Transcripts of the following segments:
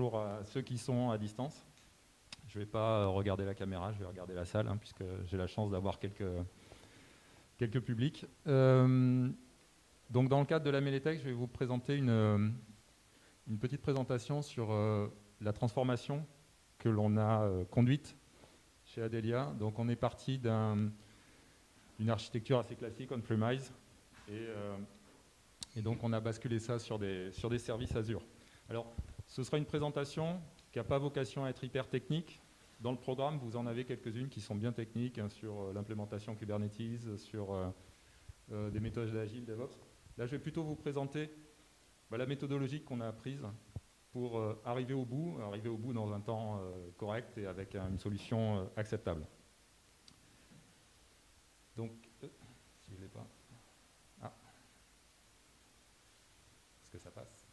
bonjour à ceux qui sont à distance. Je ne vais pas regarder la caméra, je vais regarder la salle, puisque j'ai la chance d'avoir quelques publics. Donc dans le cadre de la Mélétech, je vais vous présenter une petite présentation sur la transformation que l'on a conduite chez Adelia. Donc on est parti d'une architecture assez classique, on-premise, et donc on a basculé ça sur des services Azure. Alors, ce sera une présentation qui n'a pas vocation à être hyper technique. Dans le programme, vous en avez quelques-unes qui sont bien techniques, sur l'implémentation Kubernetes, sur des méthodes agiles, DevOps. Là, je vais plutôt vous présenter la méthodologie qu'on a apprise pour arriver au bout dans un temps correct et avec une solution acceptable. Donc, si je ne l'ai pas... Ah. Est-ce que ça passe ?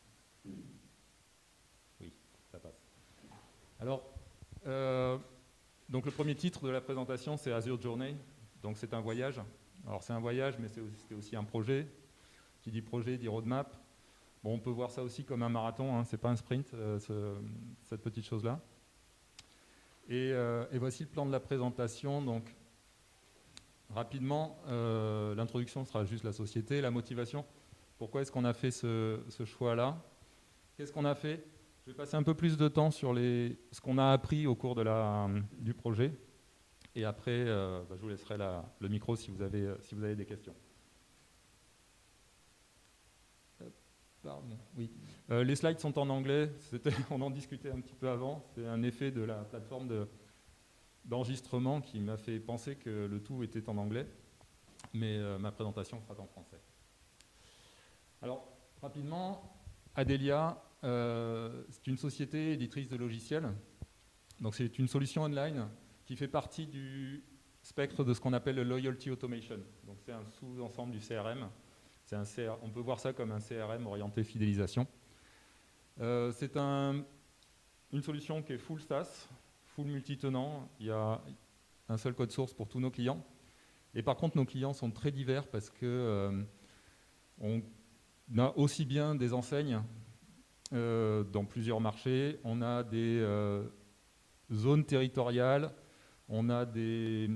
Oui, ça passe. Alors, donc le premier titre de la présentation, c'est Azure Journey. Donc c'est un voyage. Alors c'est un voyage, mais c'était aussi un projet. Qui dit projet, dit roadmap. Bon, on peut voir ça aussi comme un marathon, c'est pas un sprint, cette petite chose-là. Et voici le plan de la présentation. Donc, rapidement, l'introduction sera juste la société, la motivation. Pourquoi est-ce qu'on a fait ce choix-là ? Qu'est-ce qu'on a fait ? Je vais passer un peu plus de temps sur ce qu'on a appris au cours du projet. Et après, je vous laisserai le micro si vous avez des questions. Pardon, oui. Les slides sont en anglais. On en discutait un petit peu avant. C'est un effet de la plateforme d'enregistrement qui m'a fait penser que le tout était en anglais. Mais ma présentation sera en français. Alors, rapidement, Adelia, c'est une société éditrice de logiciels. Donc c'est une solution online qui fait partie du spectre de ce qu'on appelle le Loyalty Automation. Donc c'est un sous-ensemble du CRM. On peut voir ça comme un CRM orienté fidélisation. C'est une solution qui est full SaaS, full multitenant. Il y a un seul code source pour tous nos clients. Et par contre, nos clients sont très divers parce que on a aussi bien des enseignes dans plusieurs marchés, on a des zones territoriales, on a des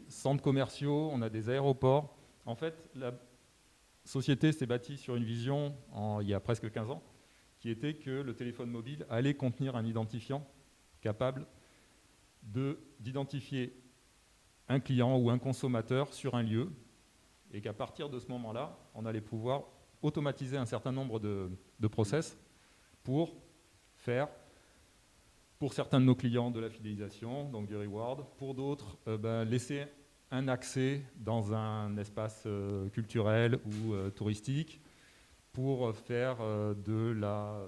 centres commerciaux, on a des aéroports. En fait, la société s'est bâtie sur une vision, il y a presque 15 ans, qui était que le téléphone mobile allait contenir un identifiant capable d'identifier un client ou un consommateur sur un lieu, et qu'à partir de ce moment-là, on allait pouvoir automatiser un certain nombre de process pour faire, pour certains de nos clients, de la fidélisation, donc du reward, pour d'autres, laisser un accès dans un espace culturel ou touristique, pour faire de la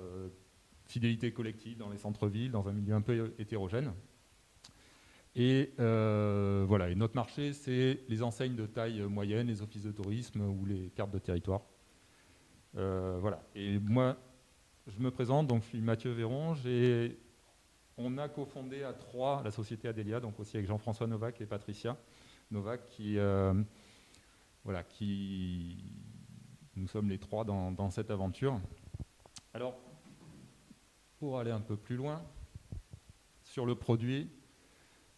fidélité collective dans les centres-villes, dans un milieu un peu hétérogène. Et voilà, et notre marché, c'est les enseignes de taille moyenne, les offices de tourisme ou les cartes de territoire. Voilà. Et moi, je me présente, donc je suis Mathieu Véron. On a cofondé à 3 la société Adelia, donc aussi avec Jean-François Novak et Patricia Novak, nous sommes les 3 dans cette aventure. Alors, pour aller un peu plus loin, sur le produit,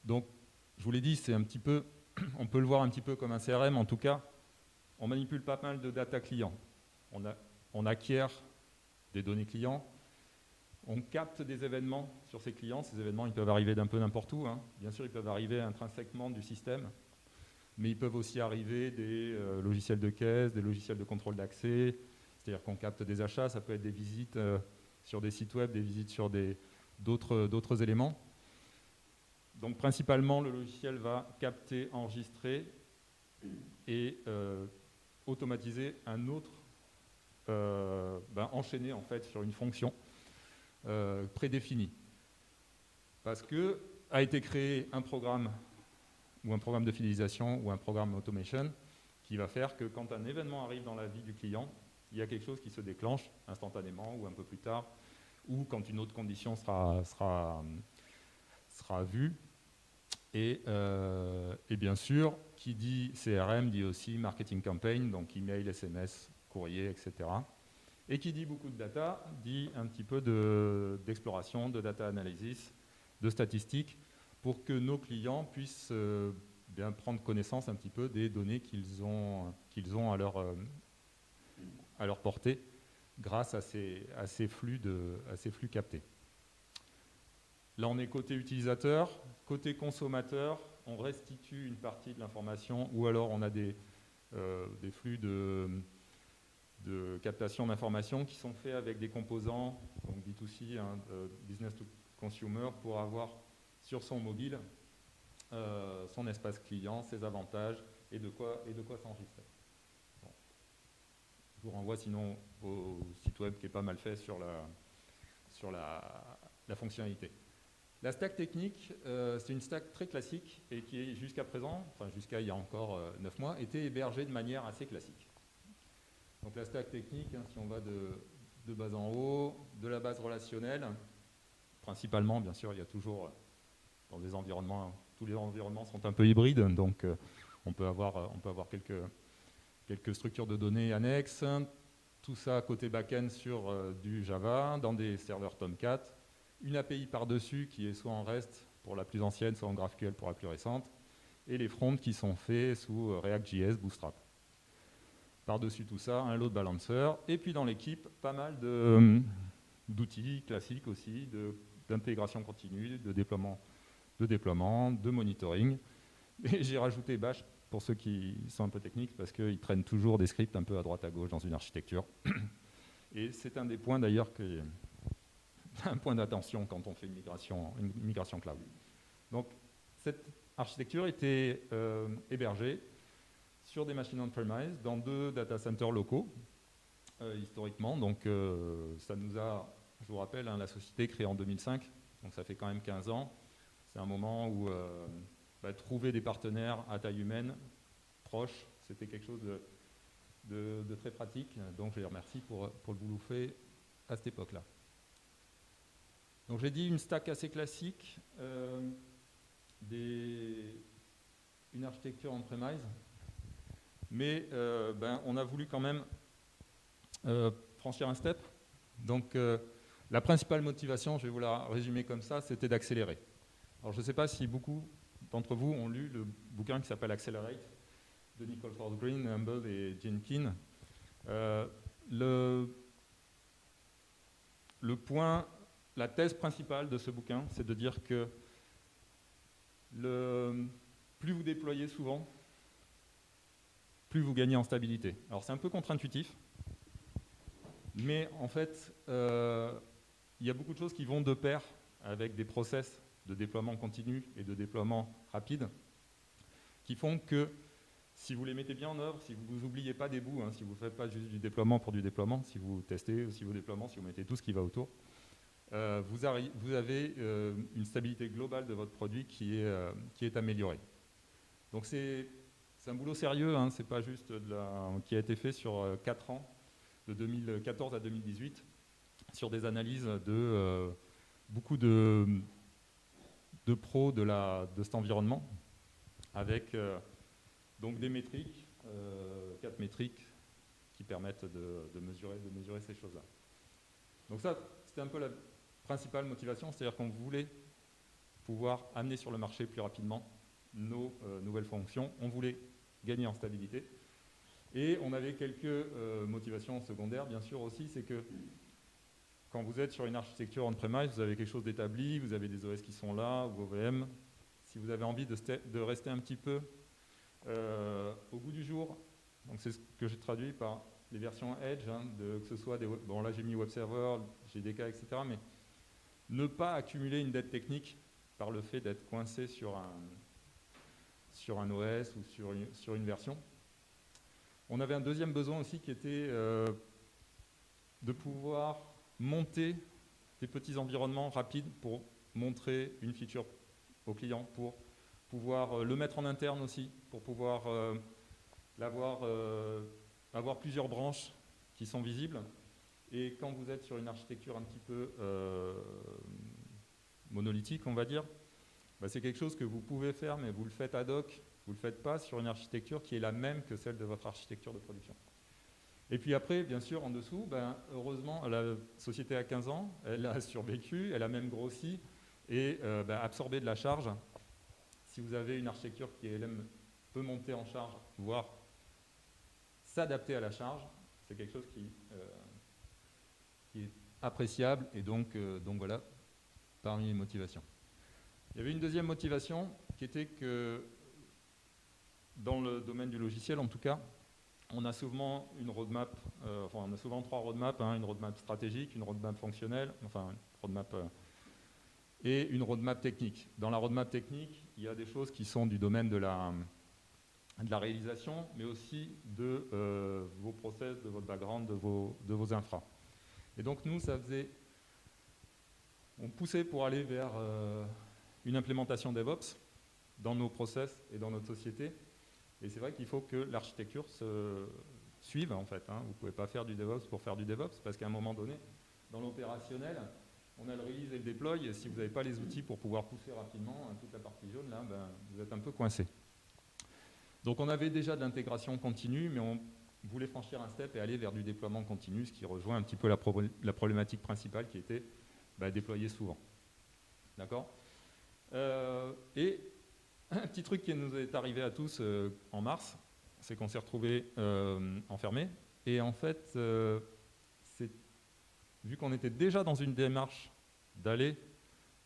donc je vous l'ai dit, c'est un petit peu, on peut le voir un petit peu comme un CRM, en tout cas, on manipule pas mal de data clients. On acquiert des données clients, on capte des événements sur ces clients. Ces événements, ils peuvent arriver d'un peu n'importe où. Bien sûr, ils peuvent arriver intrinsèquement du système, mais ils peuvent aussi arriver des logiciels de caisse, des logiciels de contrôle d'accès, c'est-à-dire qu'on capte des achats, ça peut être des visites sur des sites web, des visites sur d'autres éléments. Donc principalement, le logiciel va capter, enregistrer et automatiser un autre, enchaîner en fait sur une fonction prédéfinie. Parce que a été créé un programme ou un programme de fidélisation ou un programme automation qui va faire que quand un événement arrive dans la vie du client, il y a quelque chose qui se déclenche instantanément ou un peu plus tard, ou quand une autre condition sera vue. Et bien sûr, qui dit CRM dit aussi marketing campaign, donc email, SMS, courrier, etc. Et qui dit beaucoup de data, dit un petit peu d'exploration, de data analysis, de statistiques, pour que nos clients puissent bien prendre connaissance un petit peu des données qu'ils ont à leur portée grâce à ces flux captés. Là, on est côté utilisateur. Côté consommateur, on restitue une partie de l'information ou alors on a des flux de captation d'informations qui sont faits avec des composants, donc B2C, hein, business to consumer, pour avoir sur son mobile son espace client, ses avantages et de quoi s'enregistrer. Bon. Je vous renvoie sinon au site web qui est pas mal fait sur la fonctionnalité. La stack technique, c'est une stack très classique et qui jusqu'à présent, enfin jusqu'à il y a encore 9 mois, était hébergée de manière assez classique. Donc la stack technique, hein, si on va de bas en haut, de la base relationnelle, principalement, bien sûr, il y a toujours dans des environnements, tous les environnements sont un peu hybrides, donc on peut avoir quelques structures de données annexes, tout ça côté back-end sur du Java, dans des serveurs Tomcat, une API par-dessus qui est soit en REST pour la plus ancienne, soit en GraphQL pour la plus récente, et les fronts qui sont faits sous React.js, Bootstrap. Par-dessus tout ça, un load balancer, et puis dans l'équipe, pas mal d'outils classiques aussi, d'intégration continue, de déploiement, de monitoring. Et j'ai rajouté Bash pour ceux qui sont un peu techniques, parce qu'ils prennent toujours des scripts un peu à droite à gauche dans une architecture. Et c'est un des points d'ailleurs qui est un point d'attention quand on fait une migration cloud. Donc cette architecture était hébergée sur des machines on-premise dans 2 data centers locaux, historiquement. Donc ça nous a, je vous rappelle, hein, la société créée en 2005, donc ça fait quand même 15 ans. C'est un moment où trouver des partenaires à taille humaine, proches, c'était quelque chose de très pratique. Donc je les remercie pour le boulot fait à cette époque-là. Donc j'ai dit une stack assez classique, une architecture on-premise, mais on a voulu quand même franchir un step. Donc la principale motivation, je vais vous la résumer comme ça, c'était d'accélérer. Alors je ne sais pas si beaucoup d'entre vous ont lu le bouquin qui s'appelle Accelerate de Nicole Force-Green, Humble et Jenkins. Le point, la thèse principale de ce bouquin, c'est de dire que plus vous déployez souvent, plus vous gagnez en stabilité. Alors c'est un peu contre-intuitif, mais en fait, il y a beaucoup de choses qui vont de pair avec des process de déploiement continu et de déploiement rapide qui font que si vous les mettez bien en œuvre, si vous n'oubliez pas des bouts, hein, si vous ne faites pas juste du déploiement pour du déploiement, si vous testez aussi vos déploiements, si vous mettez tout ce qui va autour, vous avez une stabilité globale de votre produit qui est améliorée. Donc c'est un boulot sérieux, hein, c'est pas juste qui a été fait sur 4 ans, de 2014 à 2018, sur des analyses de beaucoup de pros de cet environnement, avec donc des métriques, 4 métriques qui permettent de mesurer ces choses-là. Donc ça, c'était un peu la principale motivation, c'est-à-dire qu'on voulait pouvoir amener sur le marché plus rapidement nos nouvelles fonctions. On voulait gagner en stabilité. Et on avait quelques motivations secondaires, bien sûr aussi, c'est que quand vous êtes sur une architecture on-premise, vous avez quelque chose d'établi, vous avez des OS qui sont là, ou OVM. Si vous avez envie de rester un petit peu au goût du jour, donc c'est ce que j'ai traduit par les versions Edge, hein, que ce soit bon là j'ai mis Web Server, GDK, etc., mais ne pas accumuler une dette technique par le fait d'être coincé sur un OS ou sur une version. On avait un deuxième besoin aussi qui était de pouvoir monter des petits environnements rapides pour montrer une feature au client, pour pouvoir le mettre en interne aussi, pour pouvoir avoir plusieurs branches qui sont visibles. Et quand vous êtes sur une architecture un petit peu monolithique, on va dire, c'est quelque chose que vous pouvez faire, mais vous le faites ad hoc, vous ne le faites pas sur une architecture qui est la même que celle de votre architecture de production. Et puis après, bien sûr, en dessous, heureusement, la société a 15 ans, elle a survécu, elle a même grossi et absorbé de la charge. Si vous avez une architecture qui peut monter en charge, voire s'adapter à la charge, c'est quelque chose qui est appréciable et donc voilà, parmi les motivations. Il y avait une deuxième motivation qui était que dans le domaine du logiciel, en tout cas, on a souvent une roadmap, on a souvent 3 roadmaps, une roadmap stratégique, une roadmap fonctionnelle, et une roadmap technique. Dans la roadmap technique, il y a des choses qui sont du domaine de la réalisation, mais aussi de vos process, de votre background, de vos infras. Et donc nous, on poussait pour aller vers une implémentation DevOps dans nos process et dans notre société. Et c'est vrai qu'il faut que l'architecture se suive, en fait. Vous ne pouvez pas faire du DevOps pour faire du DevOps, parce qu'à un moment donné, dans l'opérationnel, on a le release et le deploy, et si vous n'avez pas les outils pour pouvoir pousser rapidement toute la partie jaune, là, vous êtes un peu coincé. Donc on avait déjà de l'intégration continue, mais on voulait franchir un step et aller vers du déploiement continu, ce qui rejoint un petit peu la problématique principale qui était déployer souvent. D'accord ? Et un petit truc qui nous est arrivé à tous en mars, c'est qu'on s'est retrouvés enfermés. Et en fait, vu qu'on était déjà dans une démarche d'aller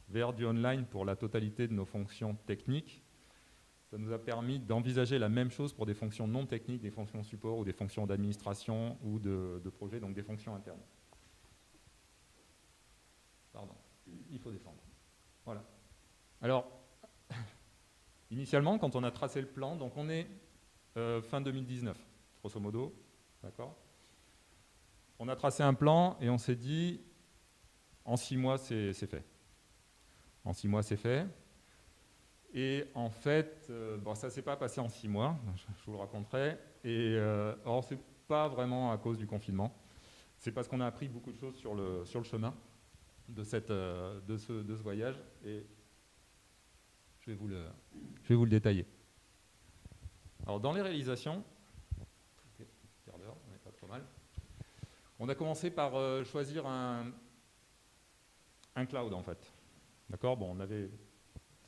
vers du online pour la totalité de nos fonctions techniques, ça nous a permis d'envisager la même chose pour des fonctions non techniques, des fonctions support ou des fonctions d'administration ou de projet, donc des fonctions internes. Pardon, il faut descendre. Voilà. Alors, initialement, quand on a tracé le plan, donc on est fin 2019, grosso modo, d'accord ? On a tracé un plan et on s'est dit, en 6 mois, c'est fait. En 6 mois, c'est fait. Et en fait, ça ne s'est pas passé en 6 mois, je vous le raconterai. Et alors, ce n'est pas vraiment à cause du confinement. C'est parce qu'on a appris beaucoup de choses sur le chemin de ce voyage. Et je vais vous le détailler. Alors, dans les réalisations, quart d'heure, on n'est pas trop mal. On a commencé par choisir un cloud, en fait. D'accord ? Bon,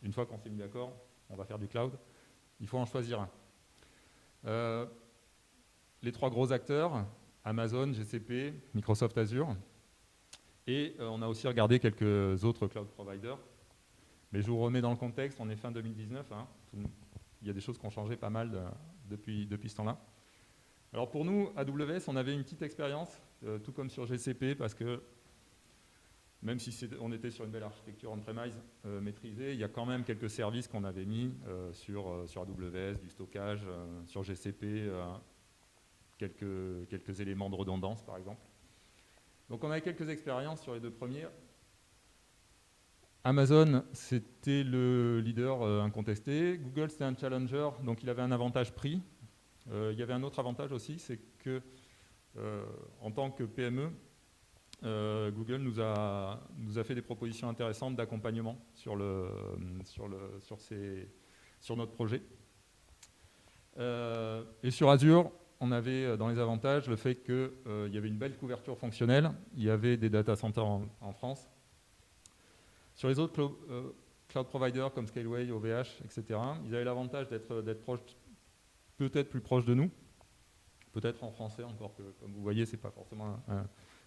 une fois qu'on s'est mis d'accord, on va faire du cloud. Il faut en choisir un. Les 3 gros acteurs, Amazon, GCP, Microsoft Azure. Et on a aussi regardé quelques autres cloud providers. Mais je vous remets dans le contexte, on est fin 2019. Il y a des choses qui ont changé pas mal depuis ce temps-là. Alors pour nous, AWS, on avait une petite expérience, tout comme sur GCP, parce que même si on était sur une belle architecture on-premise maîtrisée, il y a quand même quelques services qu'on avait mis sur AWS, du stockage, sur GCP, quelques éléments de redondance par exemple. Donc on avait quelques expériences sur les 2 premiers. Amazon, c'était le leader incontesté. Google, c'était un challenger, donc il avait un avantage prix. Il y avait un autre avantage aussi, c'est que en tant que PME, Google nous a fait des propositions intéressantes d'accompagnement sur notre projet. Et sur Azure, on avait dans les avantages le fait qu'il y avait une belle couverture fonctionnelle, il y avait des data centers en France. Sur les autres cloud providers comme Scaleway, OVH, etc., ils avaient l'avantage d'être peut-être plus proches de nous, peut-être en français encore, que comme vous voyez, ce n'est pas forcément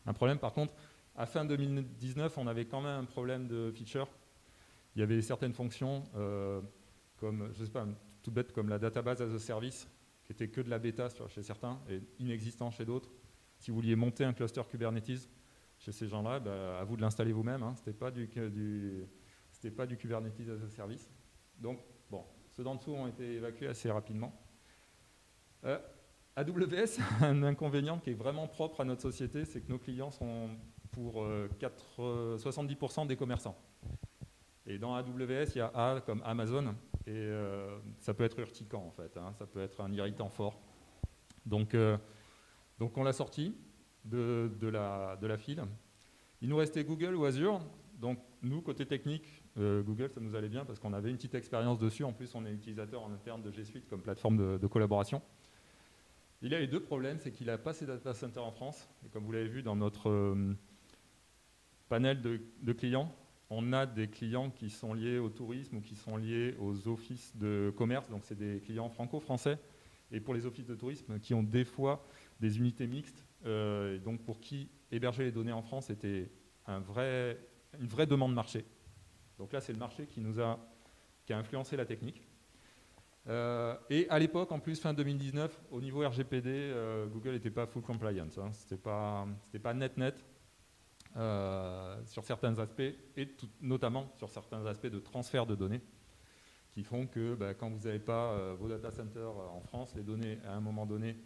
un problème. Par contre, à fin 2019, on avait quand même un problème de feature. Il y avait certaines fonctions, comme, je sais pas, tout bête, comme la database as a service, qui était que de la bêta chez certains et inexistant chez d'autres. Si vous vouliez monter un cluster Kubernetes chez ces gens-là, à vous de l'installer vous-même. Ce n'était pas du Kubernetes as a service. Donc, bon, ceux d'en dessous ont été évacués assez rapidement. AWS a un inconvénient qui est vraiment propre à notre société, c'est que nos clients sont pour 70% des commerçants. Et dans AWS, il y a A comme Amazon, et ça peut être urticant en fait, ça peut être un irritant fort. Donc on l'a sorti de la file. Il nous restait Google ou Azure. Donc nous, côté technique, Google, ça nous allait bien parce qu'on avait une petite expérience dessus. En plus, on est utilisateur en interne de G Suite comme plateforme de collaboration. Il a les deux problèmes, c'est qu'il n'a pas ses data centers en France. Et comme vous l'avez vu dans notre panel de clients, on a des clients qui sont liés au tourisme ou qui sont liés aux offices de commerce. Donc, c'est des clients franco-français. Et pour les offices de tourisme, qui ont des fois des unités mixtes, et donc pour qui héberger les données en France était une vraie demande marché. Donc là, c'est le marché qui a influencé la technique. Et à l'époque, en plus, fin 2019, au niveau RGPD, Google n'était pas full compliance. Hein. C'était pas net sur certains aspects, et notamment sur certains aspects de transfert de données, qui font que quand vous n'avez pas vos data centers en France, les données, à un moment donné,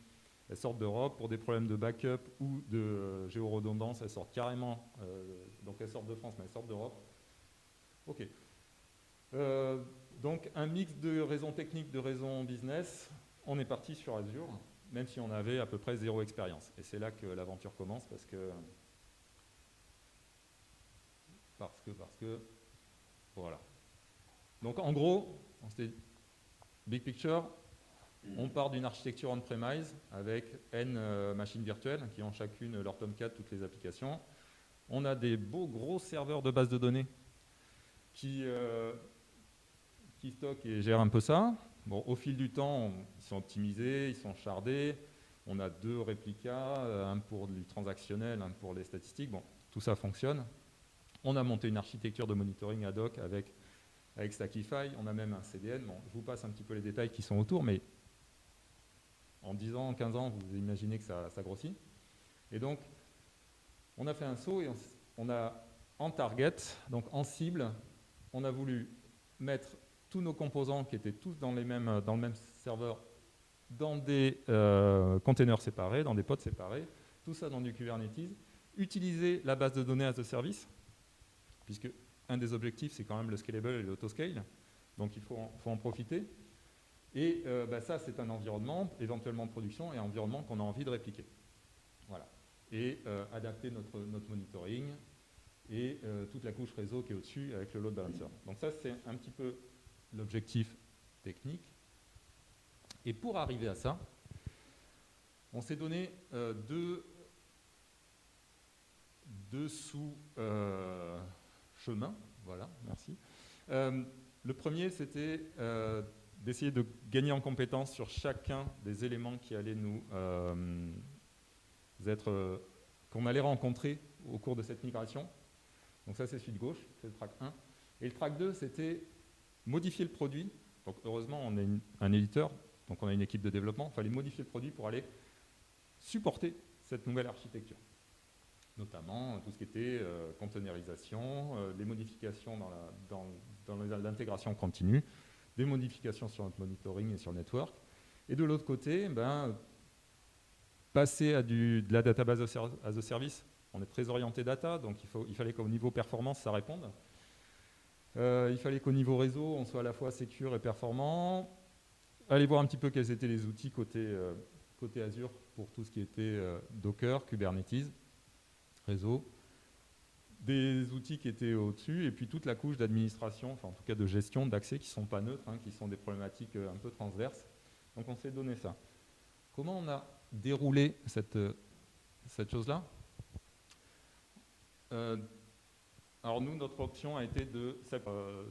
elles sortent d'Europe. Pour des problèmes de backup ou de géoredondance, elles sortent carrément, donc elles sortent de France, mais elles sortent d'Europe. OK. Donc un mix de raisons techniques, de raisons business. On est parti sur Azure, même si on avait à peu près 0 expérience. Et c'est là que l'aventure commence, parce que voilà. Donc en gros, on s'était big picture, on part d'une architecture on-premise avec N machines virtuelles qui ont chacune leur Tomcat, toutes les applications. On a des beaux gros serveurs de base de données qui stockent et gèrent un peu ça. Bon, au fil du temps, ils sont optimisés, ils sont shardés. On a 2 réplicas, un pour du transactionnel, un pour les statistiques. Bon, tout ça fonctionne. On a monté une architecture de monitoring ad hoc avec Stackify. On a même un CDN. Bon, je vous passe un petit peu les détails qui sont autour, mais en 10 ans, 15 ans, vous imaginez que ça grossit. Et donc, on a fait un saut et on a en target, donc en cible, on a voulu mettre tous nos composants qui étaient tous dans le même serveur, dans des containers séparés, dans des pods séparés, tout ça dans du Kubernetes, utiliser la base de données as a service, puisque un des objectifs, c'est quand même le scalable et l'autoscale, donc il faut en profiter. Et ça, c'est un environnement, éventuellement de production, et un environnement qu'on a envie de répliquer. Voilà. Et adapter notre monitoring et toute la couche réseau qui est au-dessus avec le load balancer. Donc ça, c'est un petit peu l'objectif technique. Et pour arriver à ça, on s'est donné deux sous-chemins. Voilà, merci. Le premier, c'était d'essayer de gagner en compétences sur chacun des éléments qui allaient qu'on allait rencontrer au cours de cette migration. Donc ça, c'est celui de gauche, c'est le track 1. Et le track 2, c'était modifier le produit. Donc heureusement, on est un éditeur, donc on a une équipe de développement. Il fallait modifier le produit pour aller supporter cette nouvelle architecture. Notamment tout ce qui était containerisation, les modifications dans l'intégration continue, des modifications sur notre monitoring et sur le network. Et de l'autre côté, passer à de la database as a service. On est très orienté data, donc il fallait qu'au niveau performance, ça réponde. Il fallait qu'au niveau réseau, on soit à la fois sécure et performant. Allez voir un petit peu quels étaient les outils côté Azure pour tout ce qui était Docker, Kubernetes, réseau. Des outils qui étaient au-dessus, et puis toute la couche d'administration, enfin en tout cas de gestion, d'accès, qui ne sont pas neutres, qui sont des problématiques un peu transverses. Donc on s'est donné ça. Comment on a déroulé cette chose-là ? Alors nous, notre option a été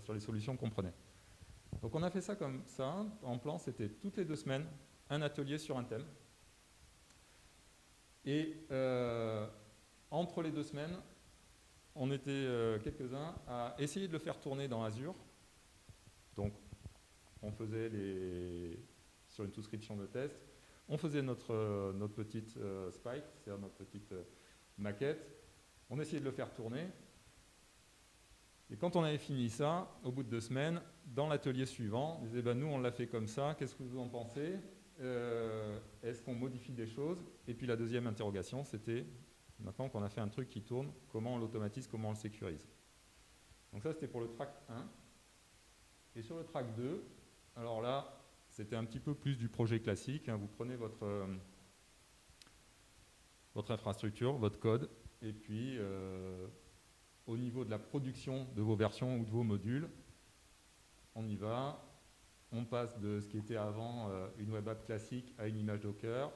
sur les solutions qu'on prenait. Donc on a fait ça comme ça. En plan, c'était toutes les 2 semaines, un atelier sur un thème. Et entre les 2 semaines, on était quelques-uns à essayer de le faire tourner dans Azure. Donc on faisait sur une souscription de test, on faisait notre petite spike, c'est-à-dire notre petite maquette. On essayait de le faire tourner. Et quand on avait fini ça, au bout de 2 semaines, dans l'atelier suivant, on disait nous on l'a fait comme ça, qu'est-ce que vous en pensez ? Est-ce qu'on modifie des choses ? Et puis la deuxième interrogation, c'était, maintenant qu'on a fait un truc qui tourne, comment on l'automatise, comment on le sécurise ? Donc ça, c'était pour le track 1. Et sur le track 2, alors là, c'était un petit peu plus du projet classique. Vous prenez votre infrastructure, votre code, et puis au niveau de la production de vos versions ou de vos modules, on y va. On passe de ce qui était avant une web app classique à une image Docker.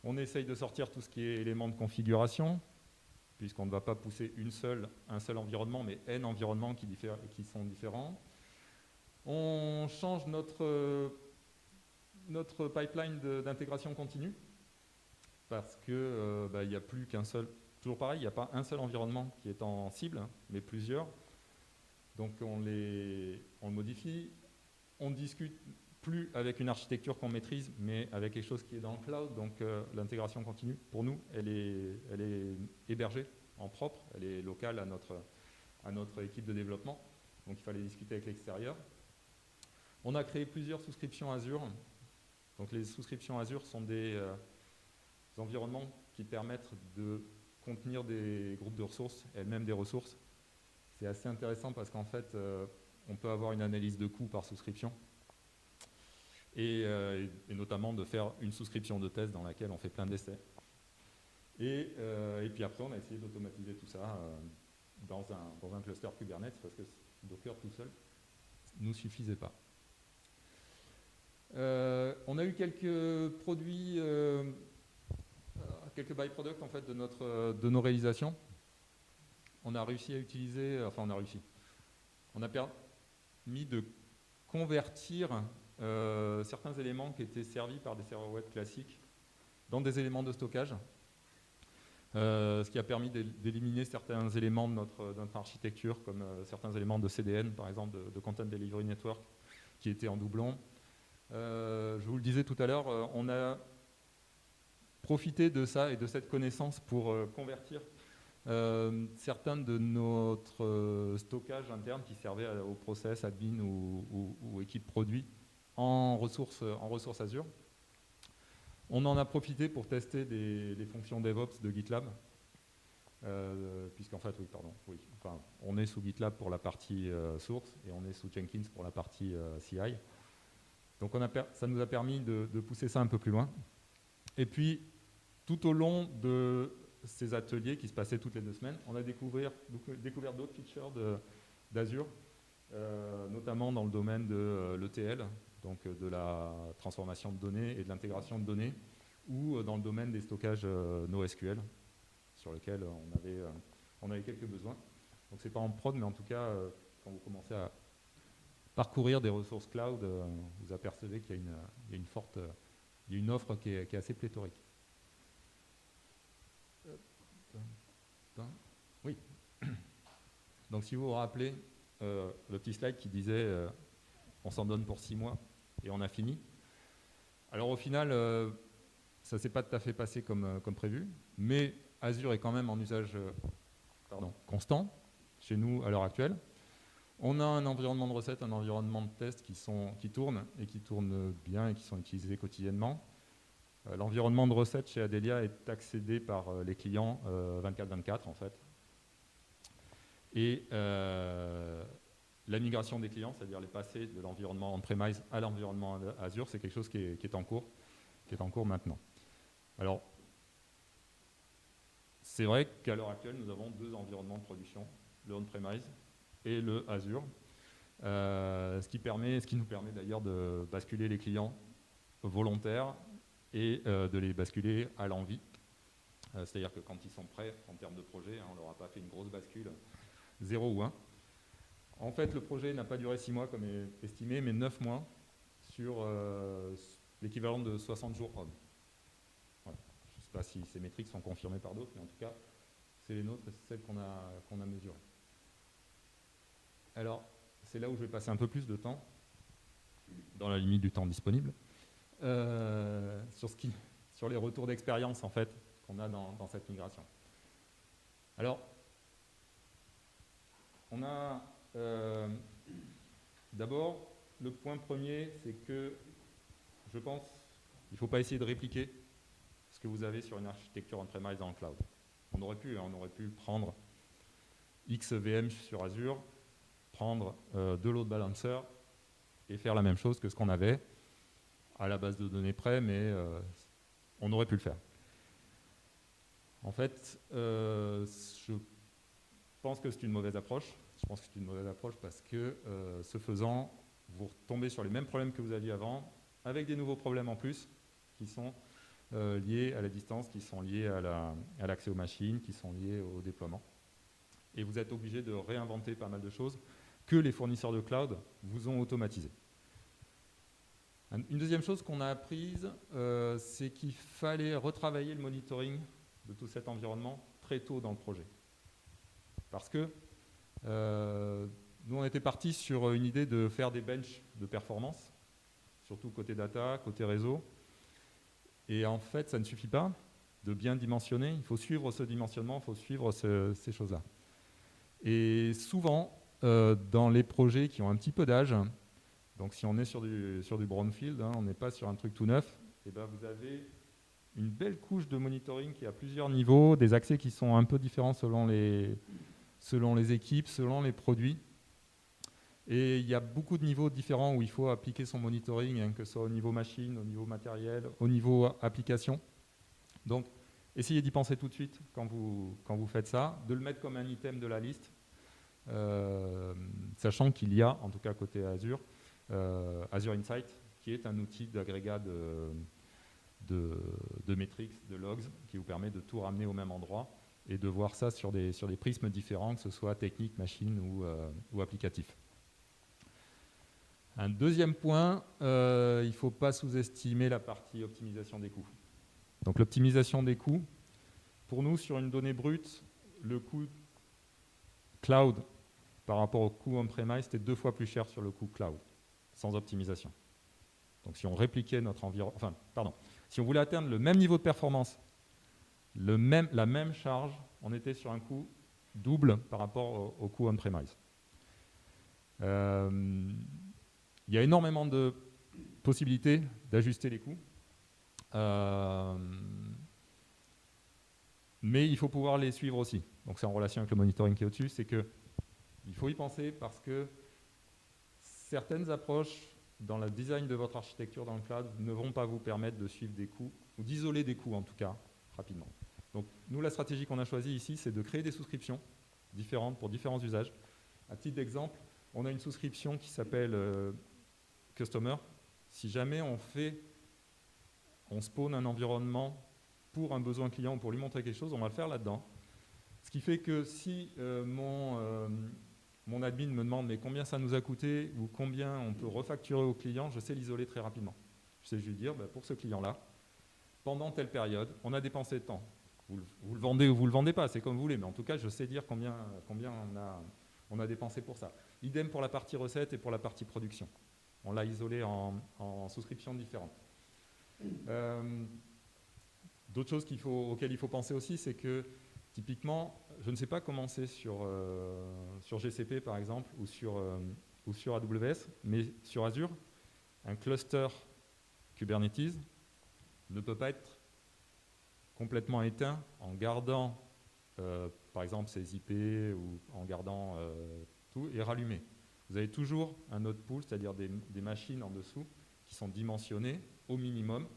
On essaye de sortir tout ce qui est éléments de configuration, puisqu'on ne va pas pousser un seul environnement, mais N environnements qui sont différents. On change notre pipeline d'intégration continue, parce que il n'y a plus qu'un seul, toujours pareil, il n'y a pas un seul environnement qui est en cible, mais plusieurs. Donc on le modifie. On ne discute plus avec une architecture qu'on maîtrise, mais avec quelque chose qui est dans le cloud. Donc l'intégration continue, pour nous, elle est hébergée en propre, elle est locale à notre équipe de développement. Donc il fallait discuter avec l'extérieur. On a créé plusieurs souscriptions Azure. Donc les souscriptions Azure sont des environnements qui permettent de contenir des groupes de ressources, elles-mêmes des ressources. C'est assez intéressant parce qu'en fait, on peut avoir une analyse de coût par souscription et notamment de faire une souscription de test dans laquelle on fait plein d'essais. Et puis après, on a essayé d'automatiser tout ça dans un cluster Kubernetes parce que Docker tout seul ne nous suffisait pas. On a eu quelques produits, quelques byproducts en fait, de nos réalisations. On a réussi à utiliser, on a permis de convertir certains éléments qui étaient servis par des serveurs web classiques dans des éléments de stockage, ce qui a permis d'éliminer certains éléments de notre architecture, comme certains éléments de CDN, par exemple, de Content Delivery Network, qui étaient en doublon. Je vous le disais tout à l'heure, on a profité de ça et de cette connaissance pour convertir certains de notre stockage interne qui servait au process, admin ou équipe produit en ressources Azure. On en a profité pour tester les fonctions DevOps de GitLab, puisqu'en fait, on est sous GitLab pour la partie source et on est sous Jenkins pour la partie CI. Donc ça nous a permis de pousser ça un peu plus loin. Et puis, tout au long de ces ateliers qui se passaient toutes les 2 semaines, on a découvert d'autres features d'Azure, notamment dans le domaine de l'ETL, donc de la transformation de données et de l'intégration de données, ou dans le domaine des stockages NoSQL, sur lequel on avait quelques besoins. Donc c'est pas en prod, mais en tout cas, quand vous commencez à parcourir des ressources cloud, vous apercevez qu'il y a une offre qui est assez pléthorique. Oui. Donc si vous vous rappelez le petit slide qui disait on s'en donne pour 6 mois et on a fini. Alors au final, ça ne s'est pas tout à fait passé comme prévu, mais Azure est quand même en usage constant chez nous à l'heure actuelle. On a un environnement de recettes, un environnement de test qui tournent et qui tournent bien et qui sont utilisés quotidiennement. L'environnement de recettes chez Adelia est accédé par les clients 24/24 en fait. Et la migration des clients, c'est-à-dire les passer de l'environnement on-premise à l'environnement Azure, c'est quelque chose qui est en cours maintenant. Alors, c'est vrai qu'à l'heure actuelle, nous avons 2 environnements de production, le on-premise et le Azure, ce qui nous permet d'ailleurs de basculer les clients volontaires et de les basculer à l'envie. C'est-à-dire que quand ils sont prêts en termes de projet, on ne leur a pas fait une grosse bascule 0 ou 1. En fait, le projet n'a pas duré 6 mois comme estimé, mais 9 mois sur l'équivalent de 60 jours hommes. Voilà. Je ne sais pas si ces métriques sont confirmées par d'autres, mais en tout cas, c'est les nôtres et c'est celles qu'on a mesurées. Alors, c'est là où je vais passer un peu plus de temps, dans la limite du temps disponible, sur les retours d'expérience en fait qu'on a dans cette migration. Alors, on a d'abord le point premier, c'est que je pense qu'il ne faut pas essayer de répliquer ce que vous avez sur une architecture on-premise dans le cloud. On aurait pu prendre X VM sur Azure, prendre 2 load balancers et faire la même chose que ce qu'on avait à la base de données près, mais on aurait pu le faire. En fait, je pense que c'est une mauvaise approche. Je pense que c'est une mauvaise approche parce que, ce faisant, vous retombez sur les mêmes problèmes que vous aviez avant, avec des nouveaux problèmes en plus, qui sont liés à la distance, qui sont liés à l'accès aux machines, qui sont liés au déploiement. Et vous êtes obligé de réinventer pas mal de choses que les fournisseurs de cloud vous ont automatisées. Une deuxième chose qu'on a apprise, c'est qu'il fallait retravailler le monitoring de tout cet environnement très tôt dans le projet. Parce que nous, on était partis sur une idée de faire des benches de performance, surtout côté data, côté réseau. Et en fait, ça ne suffit pas de bien dimensionner. Il faut suivre ce dimensionnement, il faut suivre ces choses-là. Et souvent, dans les projets qui ont un petit peu d'âge, donc si on est sur du brownfield, hein, on n'est pas sur un truc tout neuf, et ben vous avez une belle couche de monitoring qui a plusieurs niveaux, des accès qui sont un peu différents selon les équipes, selon les produits. Et il y a beaucoup de niveaux différents où il faut appliquer son monitoring, hein, que ce soit au niveau machine, au niveau matériel, au niveau application. Donc, essayez d'y penser tout de suite quand vous faites ça, de le mettre comme un item de la liste, sachant qu'il y a, en tout cas côté Azure, Azure Insight, qui est un outil d'agrégat de métriques, de logs, qui vous permet de tout ramener au même endroit et de voir ça sur des prismes différents, que ce soit technique, machine ou applicatif. Un deuxième point, il ne faut pas sous-estimer la partie optimisation des coûts. Donc l'optimisation des coûts, pour nous, sur une donnée brute, le coût cloud par rapport au coût on-premise, c'était 2 fois plus cher sur le coût cloud, sans optimisation. Donc si on répliquait notre environnement, si on voulait atteindre le même niveau de performance, la même charge, on était sur un coût double par rapport au coût on-premise. Il y a énormément de possibilités d'ajuster les coûts. Mais il faut pouvoir les suivre aussi. Donc c'est en relation avec le monitoring qui est au-dessus, c'est qu'il faut y penser parce que certaines approches dans le design de votre architecture dans le cloud ne vont pas vous permettre de suivre des coûts, ou d'isoler des coûts en tout cas, rapidement. Donc nous, la stratégie qu'on a choisie ici, c'est de créer des souscriptions différentes pour différents usages. À titre d'exemple, on a une souscription qui s'appelle Customer. Si jamais on spawn un environnement pour un besoin client ou pour lui montrer quelque chose, on va le faire là-dedans. Ce qui fait que si mon admin me demande mais combien ça nous a coûté ou combien on peut refacturer au client, je sais l'isoler très rapidement. Je sais lui dire, pour ce client-là, pendant telle période, on a dépensé de temps. Vous le vendez ou vous ne le vendez pas, c'est comme vous voulez, mais en tout cas, je sais dire combien on a dépensé pour ça. Idem pour la partie recette et pour la partie production. On l'a isolé en souscriptions différentes. D'autres choses auxquelles il faut penser aussi, c'est que typiquement, je ne sais pas comment c'est sur GCP par exemple ou sur AWS, mais sur Azure, un cluster Kubernetes ne peut pas être complètement éteint en gardant par exemple ses IP ou en gardant tout et rallumé. Vous avez toujours un node pool, c'est-à-dire des machines en dessous qui sont dimensionnées au minimum,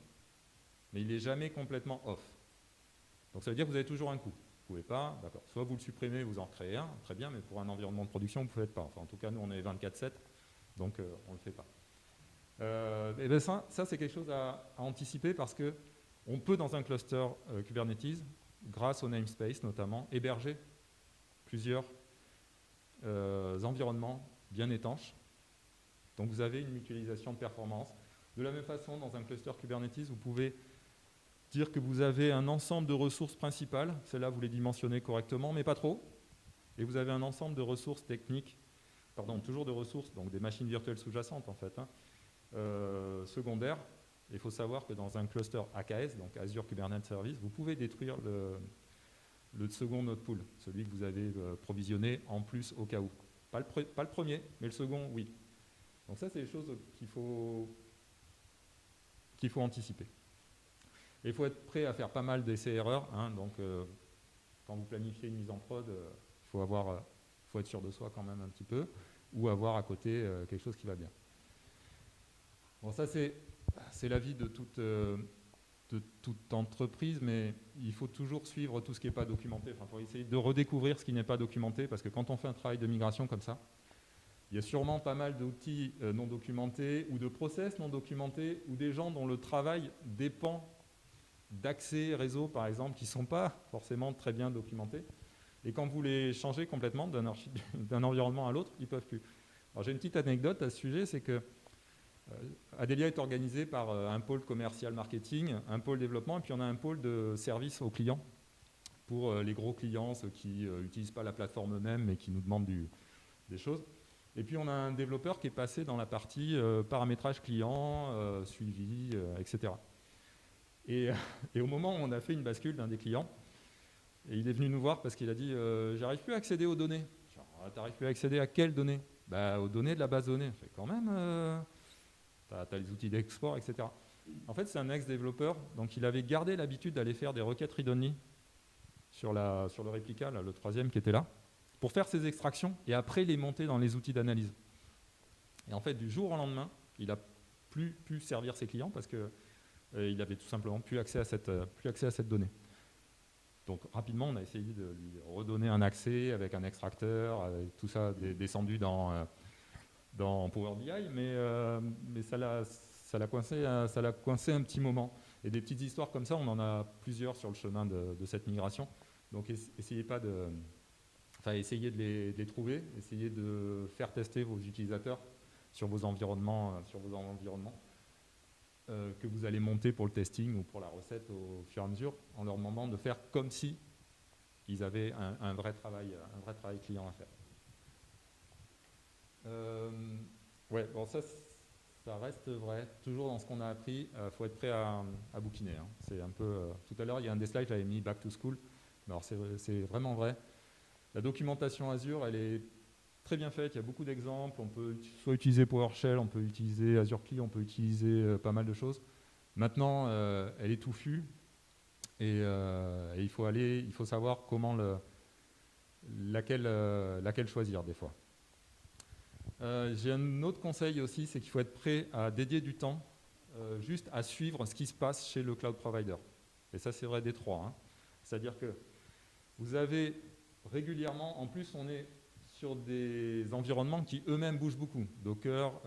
mais il n'est jamais complètement off. Donc ça veut dire que vous avez toujours un coût. Vous ne pouvez pas, d'accord. Soit vous le supprimez, vous en recréez un, très bien, mais pour un environnement de production, vous ne pouvez pas. Enfin, en tout cas, nous, on est 24/7, donc on ne le fait pas. Et bien ça c'est quelque chose à anticiper parce qu'on peut, dans un cluster Kubernetes, grâce au namespace notamment, héberger plusieurs environnements bien étanches. Donc vous avez une mutualisation de performance. De la même façon, dans un cluster Kubernetes, vous pouvez dire que vous avez un ensemble de ressources principales, celles-là vous les dimensionnez correctement, mais pas trop, et vous avez un ensemble de ressources techniques, toujours de ressources, donc des machines virtuelles sous-jacentes en fait, secondaires. Il faut savoir que dans un cluster AKS, donc Azure Kubernetes Service, vous pouvez détruire le second node pool, celui que vous avez provisionné en plus au cas où. Pas le premier, mais le second, oui. Donc ça, c'est des choses qu'il faut anticiper. Et il faut être prêt à faire pas mal d'essais-erreurs. Donc, quand vous planifiez une mise en prod, il faut être sûr de soi quand même un petit peu, ou avoir à côté quelque chose qui va bien. Bon, ça, c'est l'avis de toute entreprise, mais il faut toujours suivre tout ce qui n'est pas documenté. Enfin, il faut essayer de redécouvrir ce qui n'est pas documenté, parce que quand on fait un travail de migration comme ça, il y a sûrement pas mal d'outils non documentés ou de process non documentés ou des gens dont le travail dépend d'accès réseau, par exemple, qui ne sont pas forcément très bien documentés. Et quand vous les changez complètement d'un environnement à l'autre, ils ne peuvent plus. Alors j'ai une petite anecdote à ce sujet, c'est que Adelia est organisé par un pôle commercial marketing, un pôle développement, et puis on a un pôle de service aux clients, pour les gros clients, ceux qui n'utilisent pas la plateforme eux-mêmes, mais qui nous demandent des choses. Et puis on a un développeur qui est passé dans la partie paramétrage client, suivi, etc. Et au moment où on a fait une bascule d'un des clients, et il est venu nous voir parce qu'il a dit j'arrive plus à accéder aux données. T'arrives plus à accéder à quelles données? Aux données de la base de données. Fait, quand même, t'as les outils d'export, etc. En fait, c'est un ex-développeur, donc il avait gardé l'habitude d'aller faire des requêtes read-only sur le réplica, là, le troisième qui était là, pour faire ses extractions et après les monter dans les outils d'analyse. Et en fait, du jour au lendemain, il n'a plus pu servir ses clients parce qu'il n'avait tout simplement plus accès à cette donnée. Donc rapidement, on a essayé de lui redonner un accès avec un extracteur, avec tout ça descendu dans Power BI, mais ça l'a coincé un petit moment. Et des petites histoires comme ça, on en a plusieurs sur le chemin de cette migration. Donc essayez de les trouver, essayez de faire tester vos utilisateurs sur vos environnements, que vous allez monter pour le testing ou pour la recette au fur et à mesure, en leur demandant de faire comme si ils avaient un vrai travail client à faire. Ouais, bon ça reste vrai. Toujours dans ce qu'on a appris, faut être prêt à bouquiner. Hein. C'est un peu. Tout à l'heure, il y a un des slides, j'avais mis Back to School. Alors c'est vraiment vrai. La documentation Azure, elle est très bien faite. Il y a beaucoup d'exemples. On peut soit utiliser PowerShell, on peut utiliser Azure Key, on peut utiliser pas mal de choses. Maintenant, elle est touffue et il faut savoir comment laquelle choisir des fois. J'ai un autre conseil aussi, c'est qu'il faut être prêt à dédier du temps juste à suivre ce qui se passe chez le cloud provider. Et ça, c'est vrai des trois. Hein. C'est-à-dire que vous avez régulièrement, en plus, on est sur des environnements qui eux-mêmes bougent beaucoup. Docker,